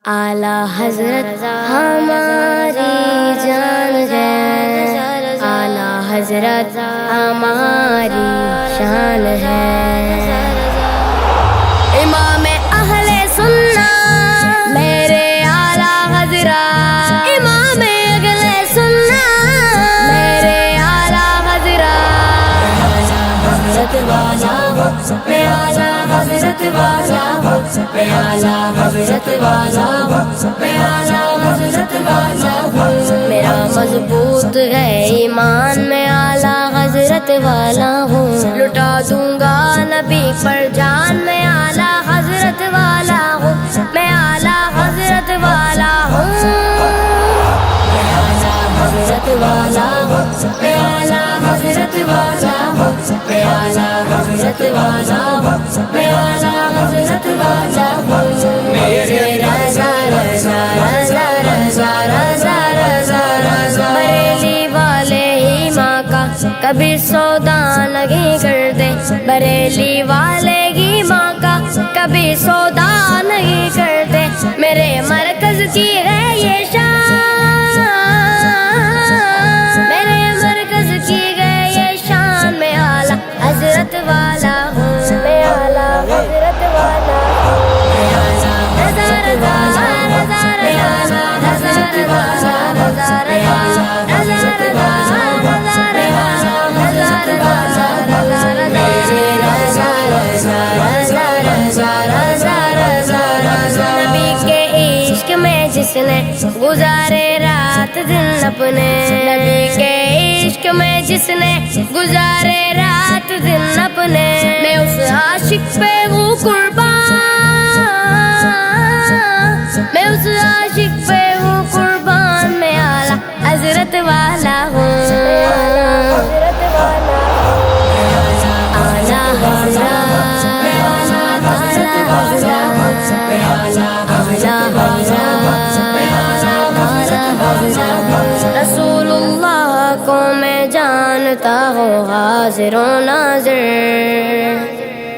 اعلیٰ حضرت ہماری جان ہے، اعلیٰ حضرت ہماری شان ہے۔ امام اہل سنت میرے اعلیٰ حضرت، امام اہل سنت میرے اعلیٰ حضرت، حضرت والا ہو میں اعلیٰ حضرت والا ہو میں اعلیٰ حضرت والا ہو میں اعلیٰ حضرت والا ہوں۔ میرا مضبوط ہے ایمان میں اعلیٰ حضرت والا ہوں، لٹا دوں گا نبی پر جان میں اعلیٰ حضرت والا ہوں، میں اعلیٰ حضرت والا ہوں، میں اعلیٰ حضرت والا ہوں، میں اعلیٰ حضرت والا ہوں، میں اعلیٰ حضرت والا ہوں، میں اعلیٰ حضرت والا ہوں۔ میرے رضا رضا رضا رضا رضا رضا رضا بریلی والے ہی ماں کا کبھی سودا نہیں کرتے، بریلی والے ہی ماں کا کبھی سودا نہیں کرتے، میرے مرکز کی ہے یہ شان، میرے مرکز کی ہے یہ شان، میں اعلیٰ حضرت والا ہوں، میں اعلیٰ حضرت والا ہوں، میں اعلیٰ رضا رضا رضا رضا رضا رضا رضا رضا نبی کے عشق میں جس نے گزارے رات دن اپنے، نبی کے عشق میں جس نے گزارے رات دن اپنے، میں اس عاشق پہ ہوں قربان، میں اس عاشق پہ ہوں قربان، میں اعلیٰ حضرت والا ہوں، میں اعلیٰ حضرت والا ہوں، اعلیٰ حضرت، میں اعلیٰ حضرت والا ہوں، میں اعلیٰ حضرت، رسول اللہ کو میں جانتا ہوں حاضر و ناظر،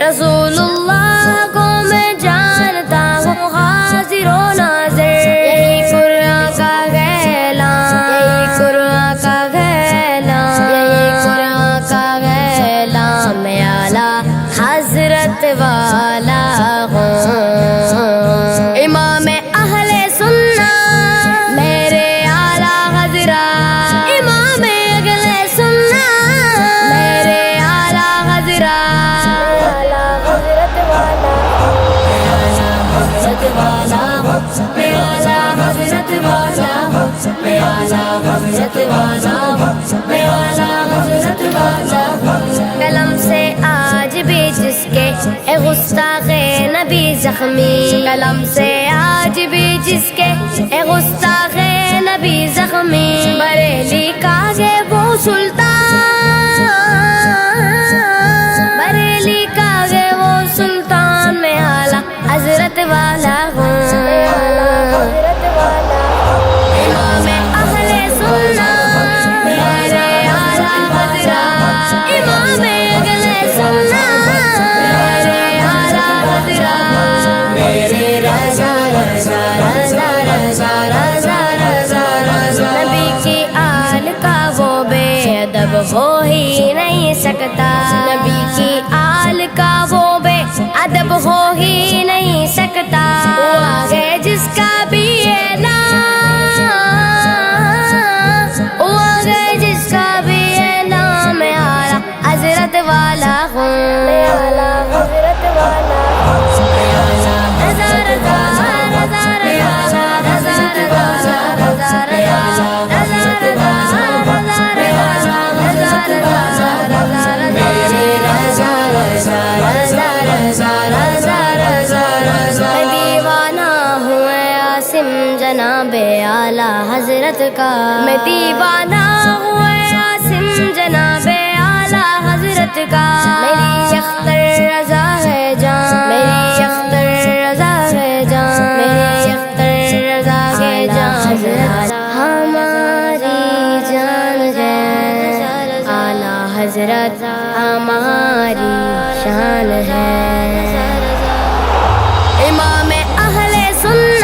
رسول اللہ کو میں جانتا ہوں حاضر و ناظر، یہی قرآن کا اعلان، یہی قرآن کا اعلان، یہی قرآن کا اعلان، میں اعلیٰ حضرت والا ہوں۔ امام اہل سنت میرے اعلیٰ حضرت، امام اہل سنت میرے اعلیٰ حضرت، اعلیٰ حضرت والا ہوں، میں اعلیٰ حضرت والا ہوں، میں اعلیٰ حضرت والا ہوں، میں اعلیٰ حضرت والا ہوں، میں اعلیٰ حضرت والا ہوں۔ قلم سے آج بھی جس کے اے گستاخ نبی زخمی، قلم سے آج بھی جس کے اے گستاخ نبی زخمی، بریلی کا ہے وہ سلطان، بریلی کا ہے وہ سلطان، میں اعلیٰ حضرت والا ہوں، میں اعلیٰ حضرت والا ہوں۔ امام اہل سنت میرے اعلیٰ حضرت، امام اہل سنت میرے اعلیٰ حضرت، میرے رضا رضا رضا رضا رضا رضا رضا نبی کی آل کا وہ بے ادب ہو ہی نہیں سکتا، نبی کی آل کا وہ بے ادب ہو ہی نہیں سکتا، وہ آگے جس کا بھی اعلان، وہ آگے جس کا بھی اعلان، میں اعلیٰ حضرت والا ہوں، میں اعلیٰ حضرت والا ہوں، میں اعلیٰ رضا رضا رضا رضا رضا رضا رضا میں دیوانہ ہوں عاصم جناب اعلیٰ حضرت کا، میں دیوانہ ہوں عاصم جناب اعلیٰ حضرت کا، میری اختر رضا ہے جان، میری اختر رضا ہے جان، میری اختر رضا ہے جان، حضرت ہماری جان ہے، اعلیٰ حضرت ہماری شان ہے۔ امام اہل سنت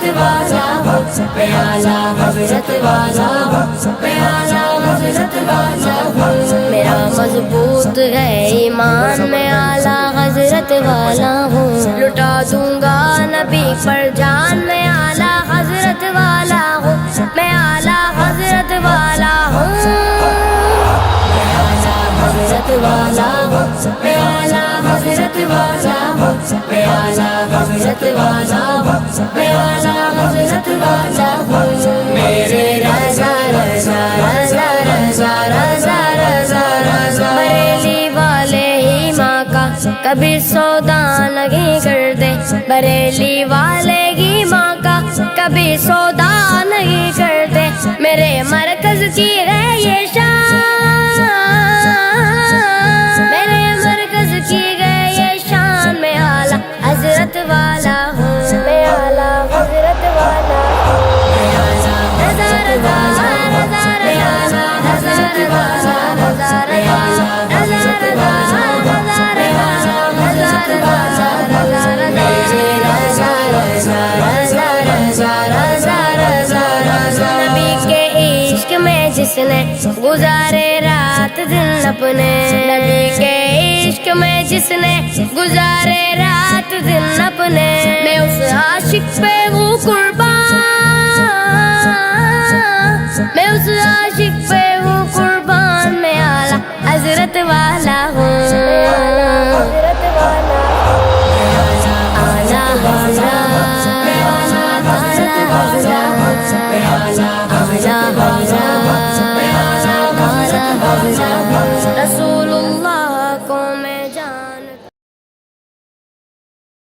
حضرت والا ہوں، میں اعلیٰ حضرت والا ہوں، میں اعلیٰ حضرت والا ہوں۔ میرا مضبوط ہے ایمان، میں اعلیٰ حضرت والا ہوں۔ لٹا دوں گا نبی پر جان، میں اعلیٰ حضرت والا ہوں، میں اعلیٰ حضرت والا ہوں۔ حضرت والا ہوں، میں اعلیٰ حضرت والا ہوں، میں اعلیٰ حضرت والا ہوں، میں اعلیٰ حضرت والا ہوں۔ میرے رضا رضا رضا رضا رضا رضا رضا، بریلی والے ہی ماں کا کبھی سودا نہیں کرتے، بریلی والے ہی ماں کا کبھی سودا نہیں کرتے۔ میرے مرکز کی ہے یہ شان، میرے مرکز کی گئے یہ شان، میں اعلیٰ حضرت والا ہوں، میں اعلیٰ حضرت والا ہوں۔ رضا رضا رضا رضا رضا رضا رضا رضا رضا نبی کے عشق میں جس نے گزارے رات دن اپنے، نبی کے عشق میں جس نے گزارے رات دن اپنے، میں اس عاشق پہ ہوں قربان، میں اس عاشق پہ ہوں قربان، میں اعلیٰ حضرت والا ہوں، حضرت والا ہوں۔ اعلیٰ حضرت، اعلیٰ حضرت، اعلیٰ حضرت، اعلیٰ حضرت۔